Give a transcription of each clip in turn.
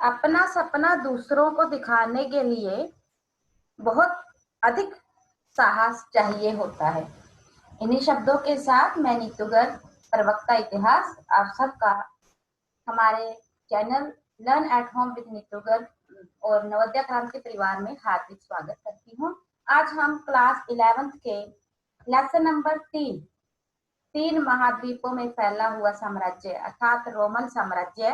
अपना सपना दूसरों को दिखाने के लिए बहुत अधिक साहस चाहिए होता है। इन्हीं शब्दों के साथ मैं नीतू गर्ग, प्रवक्ता इतिहास, आप सबका हमारे channel learn at home with Neetu Garg और नवोदय क्रांति परिवार में हार्दिक स्वागत करती हूँ। आज हम क्लास 11th के लेसन नंबर 3 महाद्वीपों में फैला हुआ साम्राज्य अर्थात रोमन साम्राज्य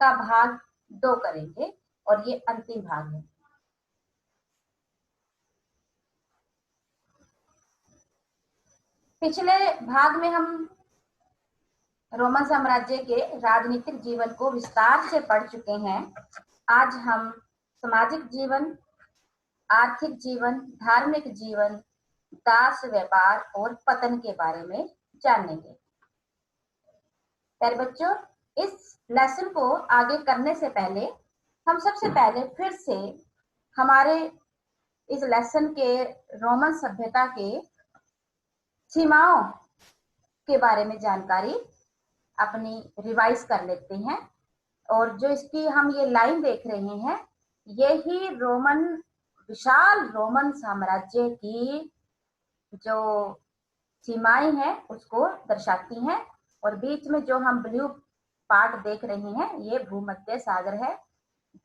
का भाग 2 करेंगे और ये अंतिम भाग है। पिछले भाग में हम रोमन साम्राज्य के राजनीतिक जीवन को विस्तार से पढ़ चुके हैं। आज हम सामाजिक जीवन, आर्थिक जीवन, धार्मिक जीवन, दास व्यापार और पतन के बारे में जानेंगे। प्यारे बच्चों, इस लेसन को आगे करने से पहले हम सबसे पहले फिर से हमारे इस लेसन के रोमन सभ्यता के सीमाओं के बारे में जानकारी अपनी रिवाइज कर लेते हैं। और जो इसकी हम ये लाइन देख रहे हैं, यही विशाल रोमन साम्राज्य की जो सीमाएं हैं उसको दर्शाती हैं। और बीच में जो हम ब्लू पार्ट देख रहे हैं, ये भूमध्य सागर है,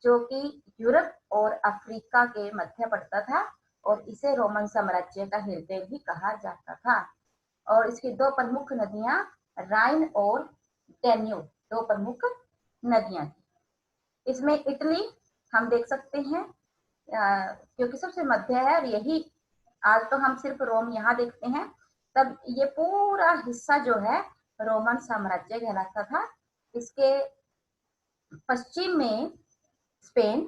जो कि यूरोप और अफ्रीका के मध्य पड़ता था और इसे रोमन साम्राज्य का हृदय भी कहा जाता था। और इसकी दो प्रमुख नदियां राइन और डैन्यूब, दो प्रमुख नदियां थी। इसमें इटली हम देख सकते हैं क्योंकि सबसे मध्य है, और यही आज तो हम सिर्फ रोम यहाँ देखते हैं, तब ये पूरा हिस्सा जो है रोमन साम्राज्य कहलाता था। इसके पश्चिम में स्पेन,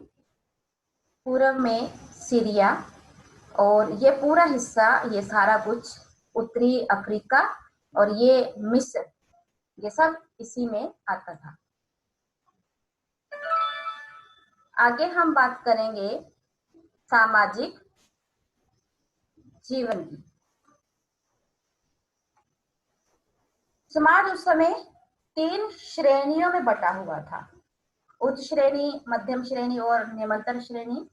पूर्व में सीरिया और ये पूरा हिस्सा, ये सारा कुछ उत्तरी अफ्रीका और ये मिस्र, ये सब इसी में आता था। आगे हम बात करेंगे सामाजिक जीवन की। समाज उस समय 3 श्रेणियों में बटा हुआ था: उच्च श्रेणी, मध्यम श्रेणी और निम्नतर श्रेणी।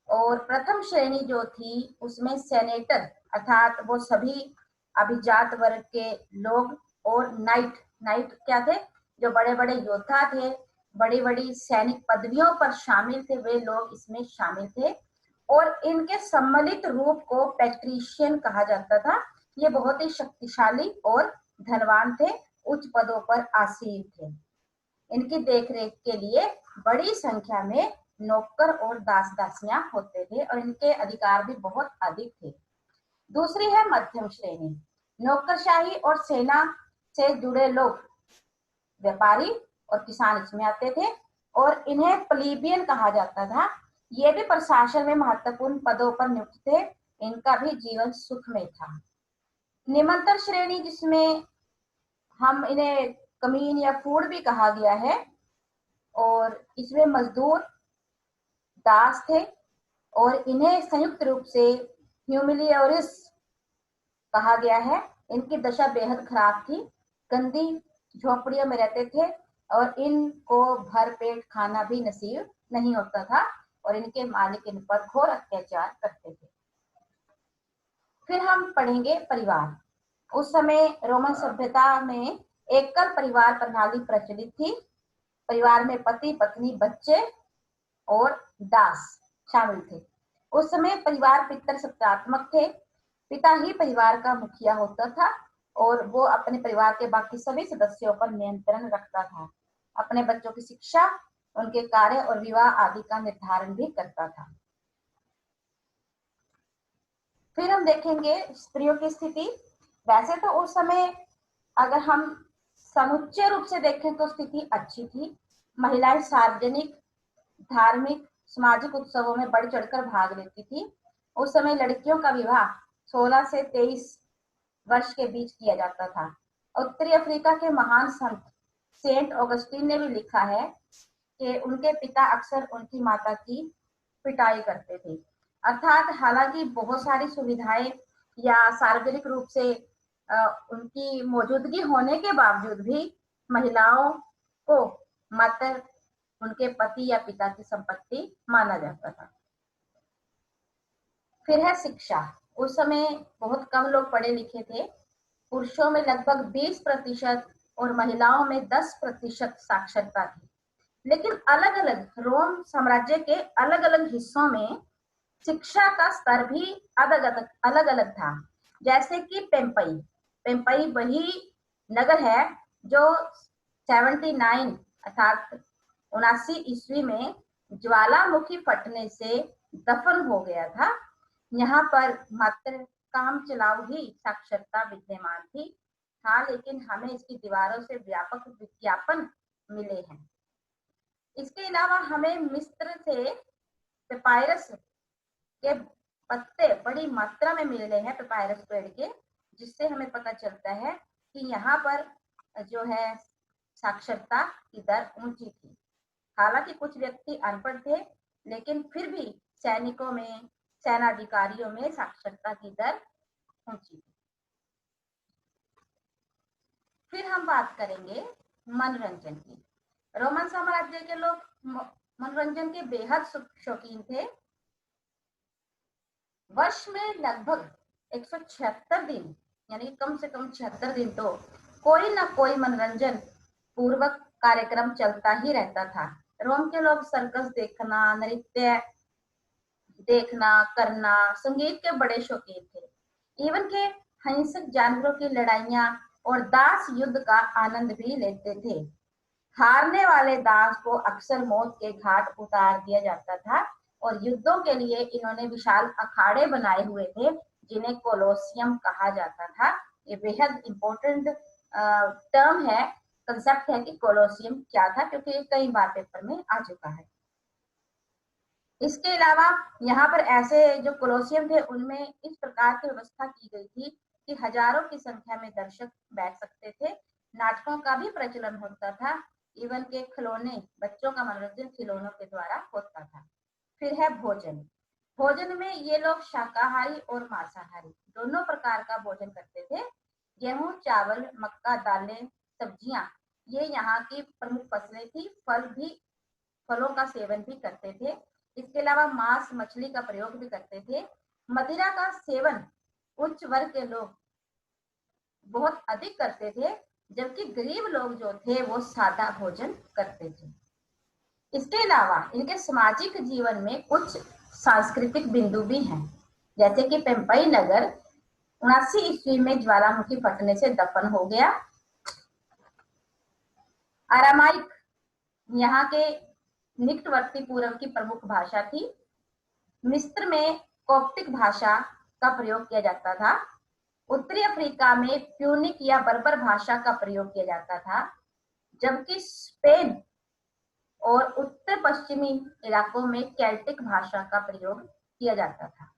और प्रथम श्रेणी जो थी उसमें सेनेटर अर्थात वो सभी अभिजात वर्ग के लोग, और नाइट क्या थे, जो बड़े बड़े योद्धा थे, बड़ी बड़ी सैनिक पदवियों पर शामिल थे, वे लोग इसमें शामिल थे। और इनके सम्मिलित रूप को पैट्रिशियन कहा जाता था। ये बहुत ही शक्तिशाली और धनवान थे, उच्च पदों पर आसीन थे। इनकी देखरेख के लिए बड़ी संख्या में नौकर और दास दासियां होते थे और इनके अधिकार भी बहुत अधिक थे। दूसरी है मध्यम श्रेणी। नौकरशाही और सेना से जुड़े लोग, व्यापारी और किसान इसमें आते थे और इन्हें प्लीबियन कहा जाता था। ये भी प्रशासन में महत्वपूर्ण पदों पर नियुक्त थे। इनका भी जीवन सुखमय था। निम्नतर श्रेणी, जिसमें हम इन्हें कमीन या फूड भी कहा गया है, और इसमें मजदूर, दास थे और इन्हें संयुक्त रूप से ह्यूमिलियोरिस कहा गया है। इनकी दशा बेहद खराब थी, गंदी झोपड़ियों में रहते थे और इनको भरपेट खाना भी नसीब नहीं होता था और इनके मालिक इन पर घोर अत्याचार करते थे। फिर हम पढ़ेंगे परिवार। उस समय रोमन सभ्यता में एकल परिवार प्रणाली प्रचलित थी। परिवार में पति, पत्नी, बच्चे और दास शामिल थे। उस समय परिवार पितृसत्तात्मक थे। पिता ही परिवार का मुखिया होता था और वो अपने परिवार के बाकी सभी सदस्यों पर नियंत्रण रखता था। अपने बच्चों की शिक्षा, उनके कार्य और विवाह आदि का निर्धारण भी करता था। फिर हम देखेंगे स्त्रियों की स्थिति। वैसे तो उस समय अगर हम समुच्चय रूप से देखें तो स्थिति अच्छी थी। महिलाएं सार्वजनिक, धार्मिक, सामाजिक उत्सवों में बढ़ चढ़कर भाग लेती थी। उस समय लड़कियों का विवाह 16 से 23 वर्ष के बीच किया जाता था। उत्तरी अफ्रीका के महान संत सेंट ऑगस्टीन ने भी लिखा है कि उनके पिता अक्सर उनकी माता की पिटाई करते थे। अर्थात हालांकि बहुत सारी सुविधाएं या सार्वजनिक रूप से उनकी मौजूदगी होने के बावजूद भी महिलाओं को मात्र उनके पति या पिता की संपत्ति माना जाता था। फिर है शिक्षा। उस समय बहुत कम लोग पढ़े लिखे थे। पुरुषों में लगभग 20% और महिलाओं में 10% साक्षरता थी। लेकिन अलग अलग रोम साम्राज्य के अलग अलग हिस्सों में शिक्षा का स्तर भी अलग अलग था। जैसे कि पेम्पई वही नगर है जो 79 अर्थात 79 ईस्वी में ज्वालामुखी फटने से दफन हो गया था। यहाँ पर मात्र काम चलाऊ ही साक्षरता विद्यमान थी लेकिन हमें इसकी दीवारों से व्यापक विज्ञापन मिले हैं। इसके अलावा हमें मिस्र से पेपायरस के पत्ते बड़ी मात्रा में मिल रहे हैं, पेपायरस पेड़ के, जिससे हमें पता चलता है कि यहाँ पर जो है साक्षरता की दर ऊंची थी। हालांकि कुछ व्यक्ति अनपढ़ थे, लेकिन फिर भी सैनिकों में, सेनाधिकारियों में साक्षरता की दर ऊंची थी। फिर हम बात करेंगे मनोरंजन की। रोमन साम्राज्य के लोग मनोरंजन के बेहद शौकीन थे। वर्ष में लगभग 176 दिन, यानी कम से कम 76 दिन तो कोई ना कोई मनोरंजन पूर्वक कार्यक्रम चलता ही रहता था। रोम के लोग सर्कस देखना, नृत्य देखना, करना, संगीत के बड़े शौकीन थे। इवन के हिंसक जानवरों की लड़ाइयां और दास युद्ध का आनंद भी लेते थे। हारने वाले दास को अक्सर मौत के घाट उतार दिया जाता था और युद्धों के लिए इन्होंने विशाल अखाड़े बनाए हुए थे जिन्हें कोलोसियम कहा जाता था। ये बेहद इंपॉर्टेंट टर्म है, कंसेप्ट है कि कोलोसियम क्या था, क्योंकि ये कई बार पेपर में आ चुका है। इसके अलावा यहाँ पर ऐसे जो कोलोसियम थे उनमें इस प्रकार की व्यवस्था की गई थी कि हजारों की संख्या में दर्शक बैठ सकते थे। नाटकों का भी प्रचलन होता था। इवन के खिलौने, बच्चों का मनोरंजन खिलौनों के द्वारा होता था। फिर है भोजन। भोजन में ये लोग शाकाहारी और मांसाहारी दोनों प्रकार का भोजन करते थे। गेहूं, चावल, मक्का, दालें, सब्जियां ये यहाँ की प्रमुख फसलें थी। फलों का सेवन भी करते थे। इसके अलावा मांस, मछली का प्रयोग भी करते थे। मदिरा का सेवन उच्च वर्ग के लोग बहुत अधिक करते थे, जबकि गरीब लोग जो थे वो सादा भोजन करते थे। इसके अलावा इनके सामाजिक जीवन में कुछ सांस्कृतिक बिंदु भी हैं, जैसे कि पेम्पई नगर 79 ईस्वी में ज्वालामुखी फटने से दफन हो गया। अरामाइक यहाँ के निकटवर्ती पूर्व की प्रमुख भाषा थी। मिस्र में कोप्टिक भाषा का प्रयोग किया जाता था। उत्तरी अफ्रीका में प्यूनिक या बर्बर भाषा का प्रयोग किया जाता था, जबकि स्पेन और उत्तर पश्चिमी इलाकों में केल्टिक भाषा का प्रयोग किया जाता था।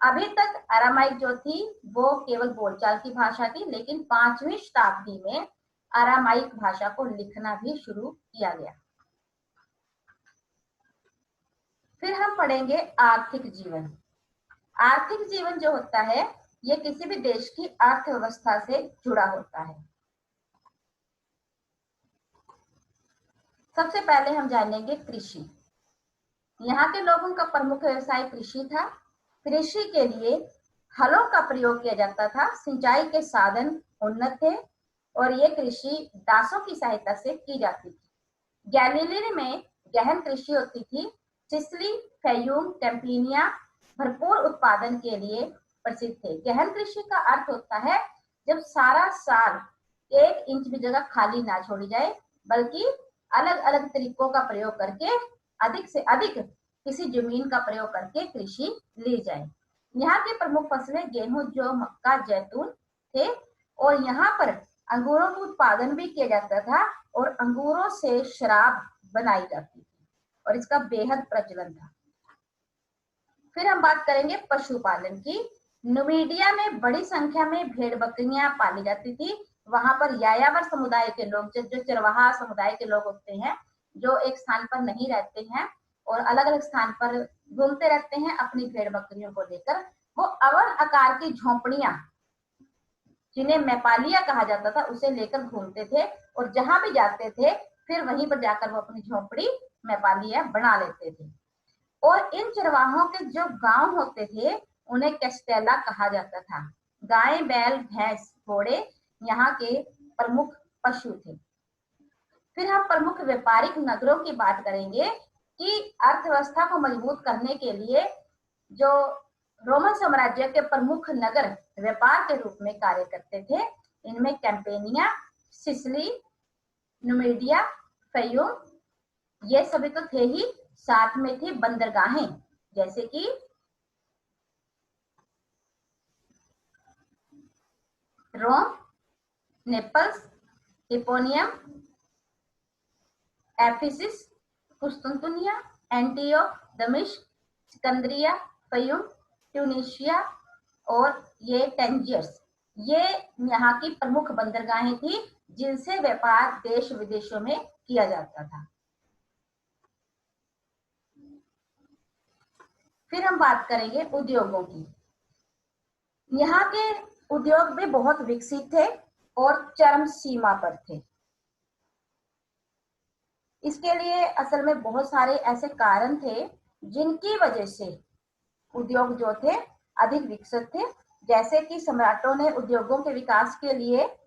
अभी तक अरामाइक जो थी वो केवल बोलचाल की भाषा थी, लेकिन 5वीं शताब्दी में अरामाइक भाषा को लिखना भी शुरू किया गया। फिर हम पढ़ेंगे आर्थिक जीवन। आर्थिक जीवन जो होता है ये किसी भी देश की अर्थव्यवस्था से जुड़ा होता है। सबसे पहले हम जानेंगे कृषि। यहाँ के लोगों का प्रमुख व्यवसाय कृषि था। कृषि के लिए हलों का प्रयोग किया जाता था। सिंचाई के साधन उन्नत थे और ये कृषि दासों की सहायता से की जाती थी। गैलीली में गहन कृषि होती थी। सिसिली, फैयूम, कैंपिनिया भरपूर उत्पादन के लिए प्रसिद्ध थे। गहन कृषि का अर्थ होता है जब सारा साल 1 इंच भी जगह खाली ना छोड़ी जाए, बल्कि अलग अलग तरीकों का प्रयोग करके अधिक से अधिक किसी जमीन का प्रयोग करके कृषि ली जाए। यहाँ की प्रमुख फसलें गेहूं, जौ, मक्का, जैतून थे और यहाँ पर अंगूरों का उत्पादन भी किया जाता था और अंगूरों से शराब बनाई जाती थी और इसका बेहद प्रचलन था। फिर हम बात करेंगे पशुपालन की। नुमीडिया में बड़ी संख्या में भेड़ बकरियां पाली जाती थी। वहां पर यायावर समुदाय के लोग, जो चरवाहा समुदाय के लोग होते हैं, जो एक स्थान पर नहीं रहते हैं और अलग अलग स्थान पर घूमते रहते हैं अपनी भेड़ बकरियों को लेकर, वो अवन आकार की झोंपड़ियां, जिन्हें मैपालिया कहा जाता था, उसे लेकर घूमते थे और जहां भी जाते थे फिर वहीं पर जाकर वो अपनी झोंपड़ी मैपालिया बना लेते थे। और इन चरवाहों के जो गांव होते थे उन्हें कैस्टेला कहा जाता था। गाय, बैल, भैंस, घोड़े यहाँ के प्रमुख पशु थे। फिर हम प्रमुख व्यापारिक नगरों की बात करेंगे कि अर्थव्यवस्था को मजबूत करने के लिए जो रोमन साम्राज्य के प्रमुख नगर व्यापार के रूप में कार्य करते थे, इनमें कैंपेनिया, सिसिली, नुमिडिया, फयूम, ये सभी तो थे ही, साथ में थी बंदरगाहें जैसे कि रोम, नेपल्स, हिपोनियम, एफिसिस, कुस्तुनतुनिया, एंटियोक, दमिश्क, सिकंदरिया, फयूम, ट्यूनिशिया और ये टेंजियर्स, ये यहाँ की प्रमुख बंदरगाहें थी जिनसे व्यापार देश विदेशों में किया जाता था। फिर हम बात करेंगे उद्योगों की। यहाँ के उद्योग भी बहुत विकसित थे और चरम सीमा पर थे। इसके लिए असल में बहुत सारे ऐसे कारण थे जिनकी वजह से उद्योग जो थे अधिक विकसित थे। जैसे कि सम्राटों ने उद्योगों के विकास के लिए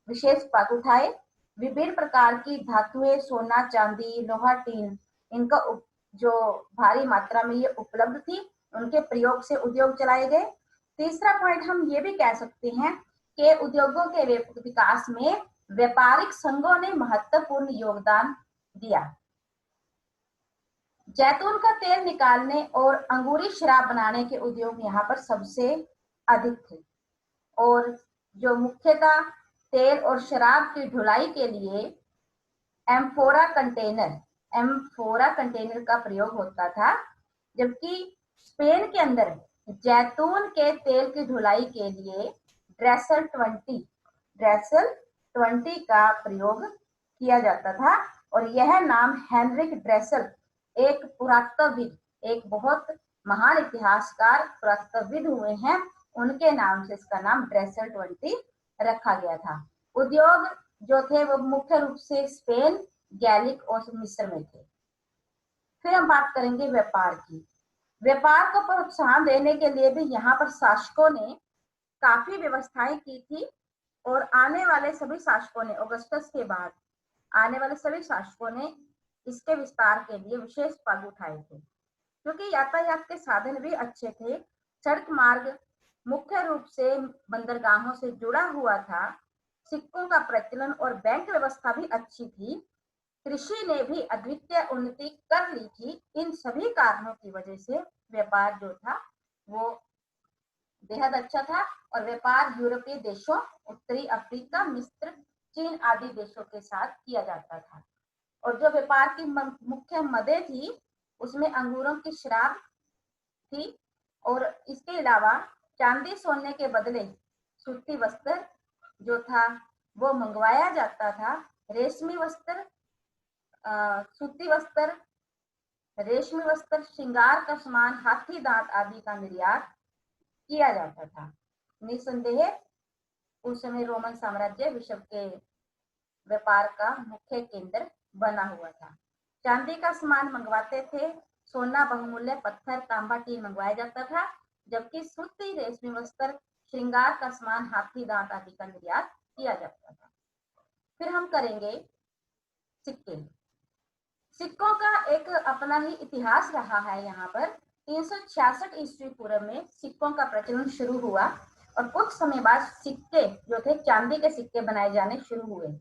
विशेष पग उठाए। विभिन्न प्रकार की धातुएं, सोना, चांदी, लोहा, टीन, इनका जो भारी मात्रा में ये उपलब्ध थी, उनके प्रयोग से उद्योग चलाए गए। तीसरा पॉइंट हम ये भी कह सकते हैं कि उद्योगों के विकास में व्यापारिक संघों ने महत्वपूर्ण योगदान दिया। जैतून का तेल निकालने और अंगूरी शराब बनाने के उद्योग यहाँ पर सबसे अधिक थे। और जो मुख्यतः तेल और शराब की ढुलाई के लिए एम्फोरा कंटेनर का प्रयोग होता था, जबकि स्पेन के अंदर जैतून के तेल की ढुलाई के लिए ड्रेसल 20 का प्रयोग किया जाता था। और यह नाम हेनरिक ड्रेसल, एक पुरातत्वविद, एक बहुत महान इतिहासकार पुरातत्वविद हुए हैं, उनके नाम से इसका नाम ड्रेसल 20 रखा गया था। उद्योग जो थे वो मुख्य रूप से स्पेन, गैलिक और मिस्र में थे। फिर हम बात करेंगे व्यापार की। व्यापार को प्रोत्साहन देने के लिए भी यहाँ पर शासकों ने काफी व्यवस्थाएं की थी। और आने वाले सभी शासकों ने, ऑगस्टस के बाद आने वाले सभी शासकों ने इसके विस्तार के लिए विशेष पग उठाए थे, क्योंकि यातायात के साधन भी अच्छे थे। सड़क मार्ग मुख्य रूप से बंदरगाहों से जुड़ा हुआ था। सिक्कों का प्रचलन और बैंक व्यवस्था भी अच्छी थी। कृषि ने भी अद्वितीय उन्नति कर ली थी। इन सभी कारणों की वजह से व्यापार जो था वो बेहद अच्छा था। और व्यापार यूरोपीय देशों, उत्तरी अफ्रीका, मिस्र, चीन आदि देशों के साथ किया जाता था। और जो व्यापार की मुख्य मदें थी उसमें अंगूरों की शराब थी। और इसके अलावा चांदी सोने के बदले सूती वस्त्र जो था वो मंगवाया जाता था। रेशमी वस्त्र, सूती वस्त्र, रेशमी वस्त्र, श्रृंगार का सामान, हाथी दांत आदि का निर्यात किया जाता था। निसंदेह उस समय रोमन साम्राज्य विश्व के व्यापार का मुख्य केंद्र बना हुआ था। चांदी का सामान मंगवाते थे, सोना, बहुमूल्य पत्थर, तांबा, टीन मंगवाया जाता था, जबकि सूती, रेशमी वस्त्र, श्रृंगार का सामान, हाथी दांत आदि का निर्यात किया जाता था। फिर हम करेंगे सिक्के। सिक्कों का एक अपना ही इतिहास रहा है। यहाँ पर 366 ईस्वी पूर्व में सिक्कों का प्रचलन शुरू हुआ और कुछ समय बाद सिक्के जो थे चांदी के सिक्के बनाए जाने शुरू हुए।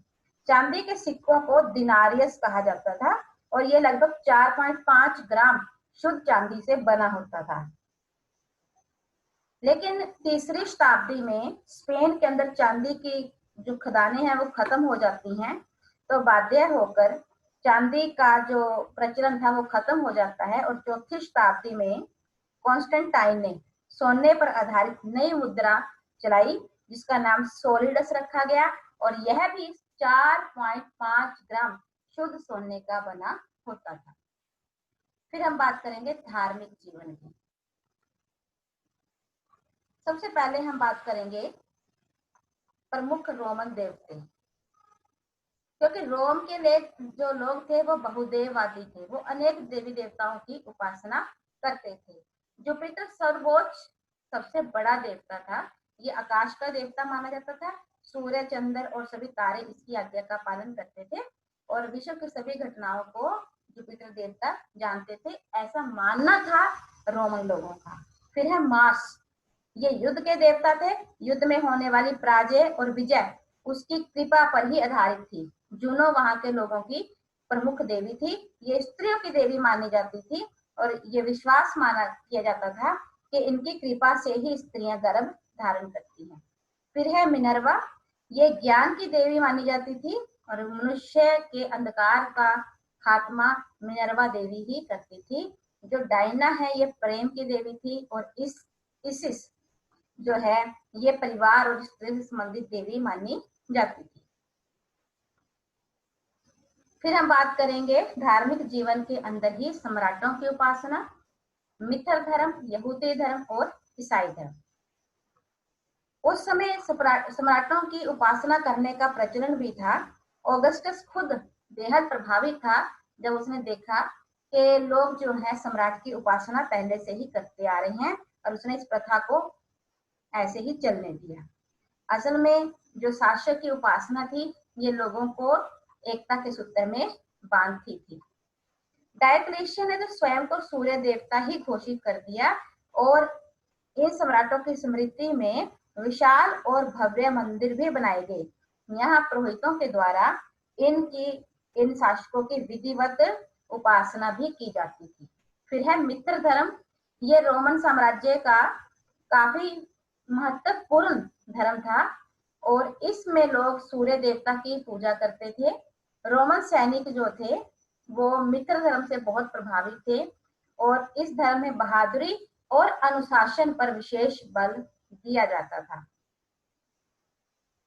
चांदी के सिक्कों को दिनारियस कहा जाता था और ये लगभग 4.5 ग्राम शुद्ध चांदी से बना होता था। लेकिन तीसरी शताब्दी में स्पेन के अंदर चांदी की जो खदानें हैं वो खत्म हो जाती हैं, तो बाध्य होकर चांदी का जो प्रचलन था वो खत्म हो जाता है। और चौथी शताब्दी में कॉन्स्टेंटाइन ने सोने पर आधारित नई मुद्रा चलाई जिसका नाम सोलिडस रखा गया और यह भी 4.5 ग्राम शुद्ध सोने का बना होता था। फिर हम बात करेंगे धार्मिक जीवन की। सबसे पहले हम बात करेंगे प्रमुख रोमन देवते। क्योंकि रोम के जो लोग थे वो बहुदेववादी थे, वो अनेक देवी देवताओं की उपासना करते थे। जुपिटर सर्वोच्च सबसे बड़ा देवता था, ये आकाश का देवता माना जाता था। सूर्य, चंद्र और सभी तारे इसकी आज्ञा का पालन करते थे और विश्व की सभी घटनाओं को जुपिटर देवता जानते थे, ऐसा मानना था रोमन लोगों का। फिर है मार्स, ये युद्ध के देवता थे, युद्ध में होने वाली पराजय और विजय उसकी कृपा पर ही आधारित थी। जूनो वहां के लोगों की प्रमुख देवी थी, ये स्त्रियों की देवी मानी जाती थी और ये विश्वास माना किया जाता था कि इनकी कृपा से ही स्त्रियां गर्भ धारण करती हैं। फिर है मिनर्वा, ये ज्ञान की देवी मानी जाती थी और मनुष्य के अंधकार का खात्मा मिनर्वा देवी ही करती थी। जो डायना है ये प्रेम की देवी थी और इसिस जो है ये परिवार और स्त्री से संबंधित देवी मानी जाती थी। फिर हम बात करेंगे धार्मिक जीवन के अंदर ही सम्राटों की उपासना, मित्र धर्म, यहूदी धर्म और ईसाई धर्म। उस समय सम्राटों की उपासना करने का प्रचलन भी था। ऑगस्टस खुद बेहद प्रभावित था जब उसने देखा कि लोग जो है सम्राट की उपासना पहले से ही करते आ रहे हैं और उसने इस प्रथा को ऐसे ही चलने दिया। असल में जो शासक की उपासना थी ये लोगों को एकता के सूत्र में बांधती थी। डायक्लेशियन ने तो स्वयं को सूर्य देवता ही घोषित कर दिया और इन सम्राटों की स्मृति में विशाल और भव्य मंदिर भी बनाए गए। यहाँ पुरोहितों के द्वारा इन शासकों की विधिवत उपासना भी की जाती थी। फिर है मित्र धर्म, ये रोमन साम्राज्य का काफी महत्वपूर्ण धर्म था और इसमें लोग सूर्य देवता की पूजा करते थे। रोमन सैनिक जो थे वो मित्र धर्म से बहुत प्रभावित थे और इस धर्म में बहादुरी और अनुशासन पर विशेष बल दिया जाता था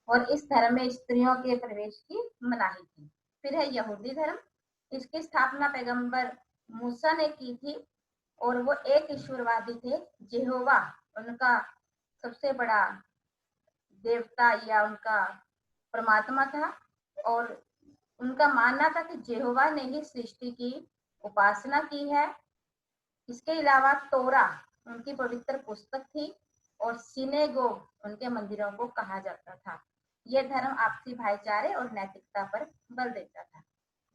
और इस धर्म में स्त्रियों के प्रवेश की मनाही थी। फिर है यहूदी धर्म, इसकी स्थापना पैगंबर मूसा ने की थी और वो एक ईश्वरवादी थे। यहोवा उनका सबसे बड़ा देवता या उनका परमात्मा था और उनका मानना था कि यहोवा ने ही सृष्टि की उपासना की है। इसके अलावा तोरा उनकी पवित्र पुस्तक थी और सिनेगोग उनके मंदिरों को कहा जाता था। यह धर्म आपसी भाईचारे और नैतिकता पर बल देता था।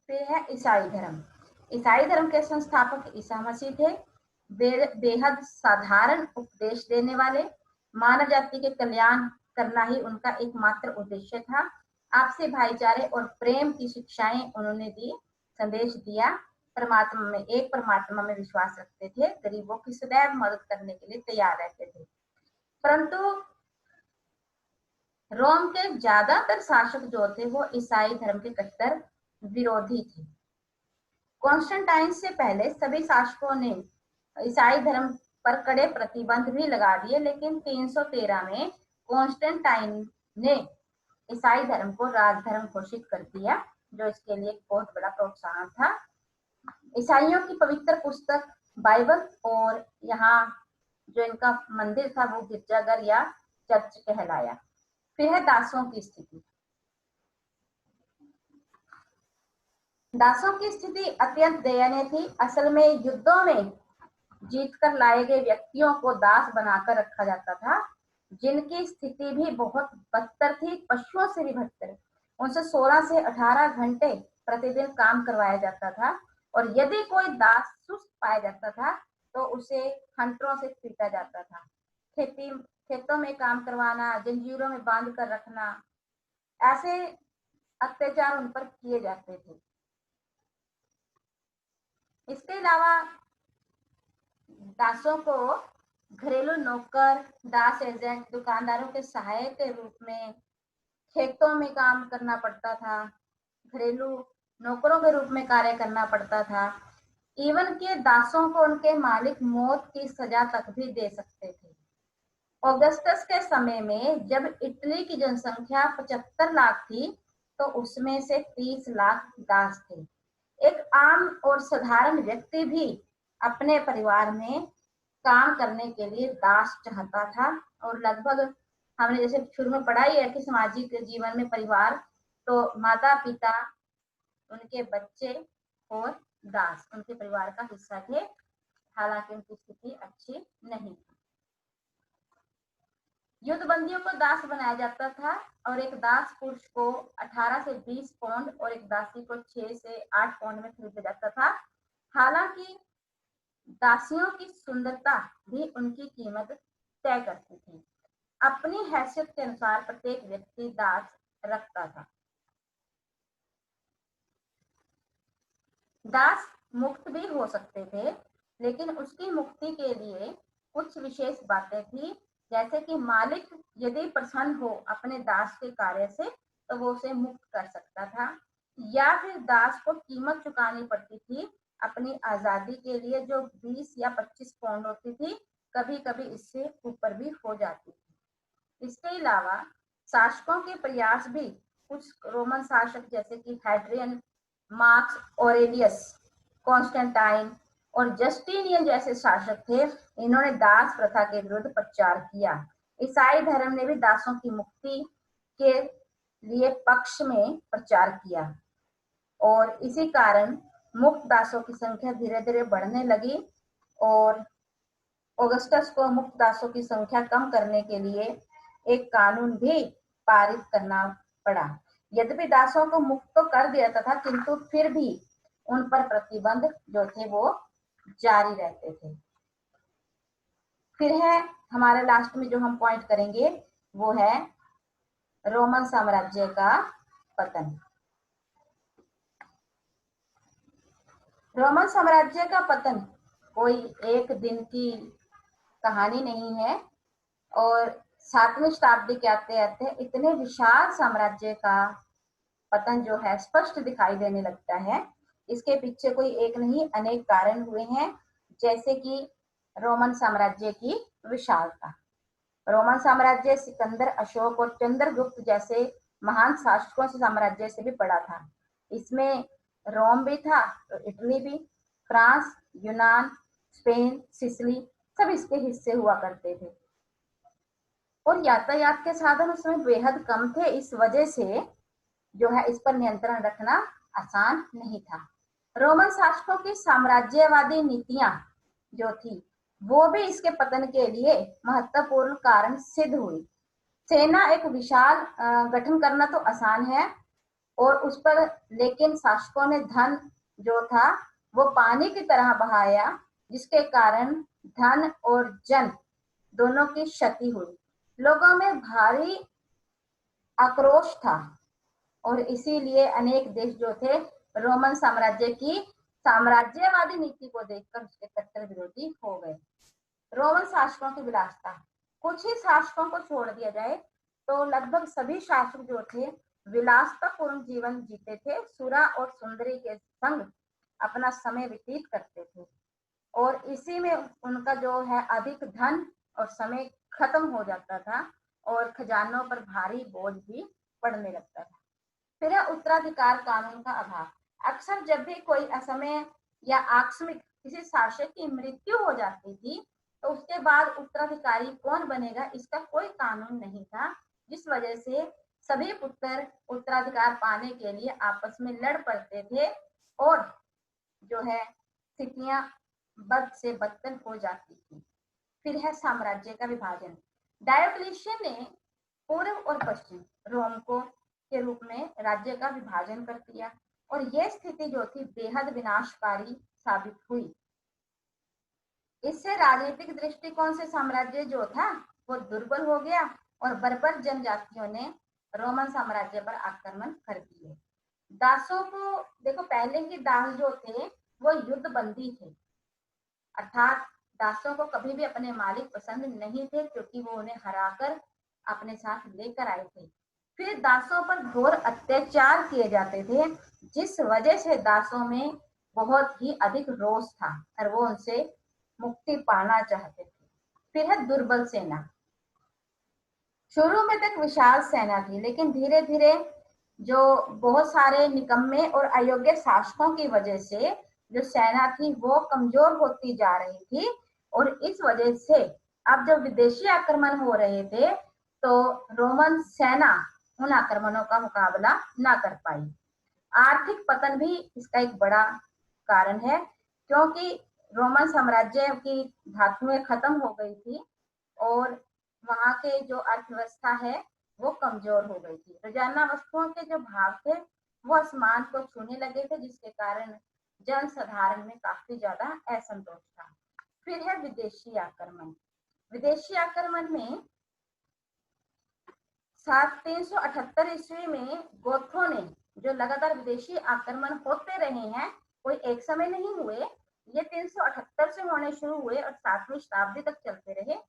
फिर है ईसाई धर्म, ईसाई धर्म के संस्थापक ईसा मसीह थे। बेहद साधारण उपदेश देने वाले, मानव जाति के कल्याण करना ही उनका एकमात्र उद्देश्य था। आपसी भाईचारे और प्रेम की शिक्षाएं उन्होंने दी, संदेश दिया। एक परमात्मा में विश्वास रखते थे, गरीबों की सदैव मदद करने के लिए तैयार रहते थे। परंतु रोम के ज्यादातर शासक जो थे वो ईसाई धर्म के कट्टर विरोधी थे। कॉन्स्टेंटाइन से पहले सभी शासकों ने ईसाई धर्म पर कड़े प्रतिबंध भी लगा दिए, लेकिन 313 में कॉन्स्टेंटाइन ने ईसाई धर्म को राजधर्म घोषित कर दिया, जो इसके लिए एक बहुत बड़ा प्रोत्साहन था। ईसाइयों की पवित्र पुस्तक बाइबल और यहाँ जो इनका मंदिर था वो गिरजाघर या चर्च कहलाया। फिर है दासों की स्थिति। दासों की स्थिति अत्यंत दयनीय थी। असल में युद्धों में जीतकर लाए गए व्यक्तियों को दास बनाकर रखा जाता था, जिनकी स्थिति भी बहुत बदतर थी, पशुओं से भी बदतर। उनसे 16 से 18 घंटे प्रतिदिन काम करवाया जाता था और यदि कोई दास सुस्त पाया जाता था तो उसे हंटरों से पीटा जाता था। खेतों में काम करवाना, जंजीरों में बांध कर रखना, ऐसे अत्याचार उन पर किए जाते थे। इसके अलावा दासों को घरेलू नौकर, दास एजेंट, दुकानदारों के सहायक के रूप में खेतों में काम करना पड़ता था, घरेलू नौकरों के रूप में कार्य करना पड़ता था। इवन के दासों को उनके मालिक मौत की सजा तक भी दे सकते थे। ऑगस्टस के समय में जब इटली की जनसंख्या 75 लाख थी तो उसमें से 30 लाख दास थे। एक आम और साधारण व्यक्ति भी अपने परिवार में काम करने के लिए दास चाहता था और लगभग हमने जैसे शुरू में पढ़ा ही है कि सामाजिक जीवन में परिवार तो माता पिता, उनके बच्चे और दास उनके परिवार का हिस्सा थे, हालांकि उनकी स्थिति अच्छी नहीं थी। युद्धबंदियों को दास बनाया जाता था और एक दास पुरुष को 18 से 20 पाउंड और एक दासी को 6 से 8 पाउंड में खरीदा जाता था। हालांकि दासियों की सुंदरता भी उनकी कीमत तय करती थी। अपनी हैसियत के अनुसार प्रत्येक व्यक्ति दास रखता था। दास मुक्त भी हो सकते थे, लेकिन उसकी मुक्ति के लिए कुछ विशेष बातें थी, जैसे कि मालिक यदि प्रसन्न हो अपने दास के कार्य से तो वो उसे मुक्त कर सकता था, या फिर दास को कीमत चुकानी पड़ती थी अपनी आजादी के लिए, जो 20 या 25 पाउंड होती थी, कभी कभी इससे ऊपर भी हो जाती थी। इसके अलावा शासकों के प्रयास भी, कुछ रोमन शासक जैसे कि हैड्रियन, मार्क्स ऑरेलियस, कॉन्स्टेंटाइन और जस्टिनियन जैसे शासक थे, इन्होंने दास प्रथा के विरुद्ध प्रचार किया। ईसाई धर्म ने भी दासों की मुक्ति के लिए पक्ष में प्रचार किया और इसी कारण मुक्त दासों की संख्या धीरे धीरे बढ़ने लगी और ऑगस्टस को मुक्त दासों की संख्या कम करने के लिए एक कानून भी पारित करना पड़ा। यद्यपि दासों को मुक्त तो कर दिया था, किंतु फिर भी उन पर प्रतिबंध जो थे वो जारी रहते थे। फिर है हमारे लास्ट में जो हम पॉइंट करेंगे वो है रोमन साम्राज्य का पतन। रोमन साम्राज्य का पतन कोई एक दिन की कहानी नहीं है और 7वीं शताब्दी के आते आते इतने विशाल साम्राज्य का पतन जो है स्पष्ट दिखाई देने लगता है। इसके पीछे कोई एक नहीं अनेक कारण हुए हैं, जैसे कि रोमन साम्राज्य की विशालता। रोमन साम्राज्य सिकंदर, अशोक और चंद्रगुप्त जैसे महान शासकों से साम्राज्य से भी बड़ा था। इसमें रोम भी था तो इटली भी, फ्रांस, यूनान, स्पेन, सिसिली सब इसके हिस्से हुआ करते थे और यातायात के साधन उसमें बेहद कम थे। इस वजह से जो है इस पर नियंत्रण रखना आसान नहीं था। रोमन शासकों की साम्राज्यवादी नीतियां जो थी वो भी इसके पतन के लिए महत्वपूर्ण कारण सिद्ध हुई। सेना एक विशाल गठन करना तो आसान है और उस पर, लेकिन शासकों ने धन जो था वो पानी की तरह बहाया, जिसके कारण धन और जन दोनों की क्षति हुई। लोगों में भारी आक्रोश था और इसीलिए अनेक देश जो थे रोमन साम्राज्य की साम्राज्यवादी नीति को देखकर उसके कट्टर विरोधी हो गए। रोमन शासकों की विलासता, कुछ ही शासकों को छोड़ दिया जाए तो लगभग सभी शासक जो थे विलासतापूर्ण जीवन जीते थे, सुरा और सुंदरी के संग अपना समय व्यतीत करते थे और इसी में उनका जो है अधिक धन और समय खत्म हो जाता था और खजानों पर भारी बोझ भी पड़ने लगता था। फिर है उत्तराधिकार कानून का अभाव। अक्सर जब भी कोई असमय या आकस्मिक किसी शासक की मृत्यु हो जाती थी तो उसके बाद उत्तराधिकारी कौन बनेगा इसका कोई कानून नहीं था, जिस वजह से सभी पुत्र उत्तराधिकार पाने के लिए आपस में लड़ पड़ते थे और जो है स्थितियां बद से बदतर हो जाती थी। फिर है साम्राज्य का विभाजन। डायोक्लेशियन ने पूर्व और पश्चिम रोम को के रूप में राज्य का विभाजन कर दिया और यह स्थिति जो थी बेहद विनाशकारी साबित हुई। इससे राजनीतिक दृष्टिकोण से साम्राज्य जो था वो दुर्बल हो गया और बर्बर जनजातियों ने रोमन साम्राज्य पर आक्रमण कर दिए। दासों को देखो, पहले के दास जो थे वो युद्ध बंदी थे, अर्थात दासों को कभी भी अपने मालिक पसंद नहीं थे क्योंकि वो उन्हें हराकर अपने साथ लेकर आए थे। फिर दासों पर घोर अत्याचार किए जाते थे, जिस वजह से दासों में बहुत ही अधिक रोष था और वो उनसे मुक्ति पाना चाहते थे। फिर है दुर्बल सेना। शुरू में तक विशाल सेना थी, लेकिन धीरे धीरे जो बहुत सारे निकम्मे और अयोग्य शासकों की वजह से जो सेना थी वो कमजोर होती जा रही थी और इस वजह से अब जब विदेशी आक्रमण हो रहे थे तो रोमन सेना उन आक्रमणों का मुकाबला ना कर पाई। आर्थिक पतन भी इसका एक बड़ा कारण है, क्योंकि रोमन साम्राज्य की धातुएं खत्म हो गई थी और वहां के जो अर्थव्यवस्था है वो कमजोर हो गई थी। रोजाना वस्तुओं के जो भाव थे वो आसमान को छूने लगे थे, जिसके कारण जन साधारण में काफी ज्यादा असंतोष था। फिर है विदेशी आक्रमण। विदेशी आक्रमण में 378 ईस्वी में गोथों ने, जो लगातार विदेशी आक्रमण होते रहे हैं, कोई एक समय नहीं हुए, ये 378 से होने शुरू हुए और 7वीं शताब्दी तक चलते रहे।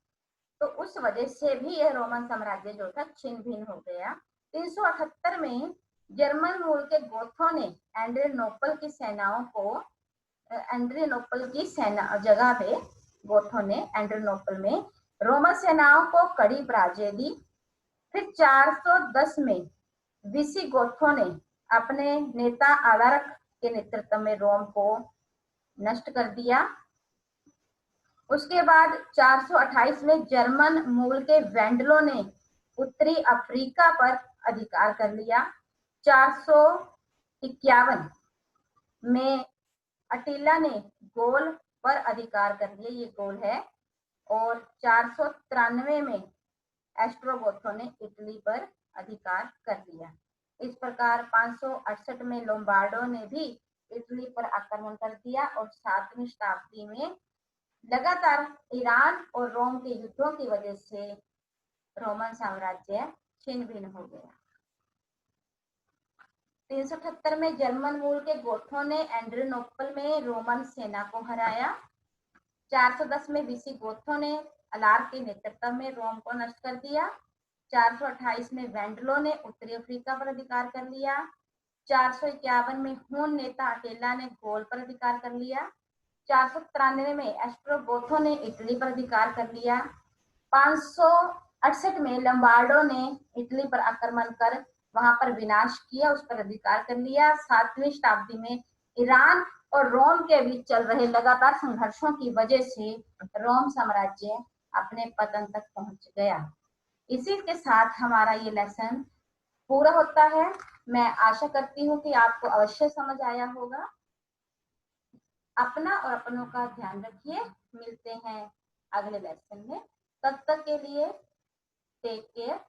तो उस वजह से भी यह रोमन साम्राज्य जो था छिन्न भिन्न हो गया। 378 में जर्मन मूल के गोथों ने एड्रियानोपल की सेनाओं को, एड्रियानोपल की सेना जगह पे गोथों ने एड्रियानोपल में रोमन सेनाओं को कड़ी पराजय दी। फिर 410 में विसिगोथों ने अपने नेता आलारक के नेतृत्व में रोम को नष्ट कर दिया। उसके बाद 428 में जर्मन मूल के वेंडलों ने उत्तरी अफ्रीका पर अधिकार कर लिया। 451 में अटीला ने गोल पर अधिकार कर लिया, ये गोल है। और 493 में एस्ट्रोगोथों ने इटली पर अधिकार कर लिया। इस प्रकार 568 में लोम्बार्डो ने भी इटली पर आक्रमण कर दिया और 7वीं शताब्दी में लगातार ईरान और रोम के युद्धों की वजह से रोमन साम्राज्य छिन्न भिन्न हो गया। 378 में जर्मन मूल के गोथों ने एड्रियानोपल में रोमन सेना को हराया। 410 में विसिगोथों ने अलार्क के नेतृत्व में रोम को नष्ट कर दिया। 428 में वेंडलों ने उत्तरी अफ्रीका पर अधिकार कर लिया। 451 में हून नेता अटेला ने गोल पर अधिकार कर लिया। 493 में एस्ट्रोगोथों ने इटली पर अधिकार कर लिया। 568 में लम्बार्डो ने इटली पर आक्रमण कर वहां पर विनाश किया, उस पर अधिकार कर लिया। 7वीं शताब्दी में ईरान और रोम के बीच चल रहे लगातार संघर्षों की वजह से रोम साम्राज्य अपने पतन तक पहुंच गया। इसी के साथ हमारा ये लेसन पूरा होता है। मैं आशा करती हूँ कि आपको अवश्य समझ आया होगा। अपना और अपनों का ध्यान रखिए। मिलते हैं अगले लेसन में। तब तक के लिए टेक केयर।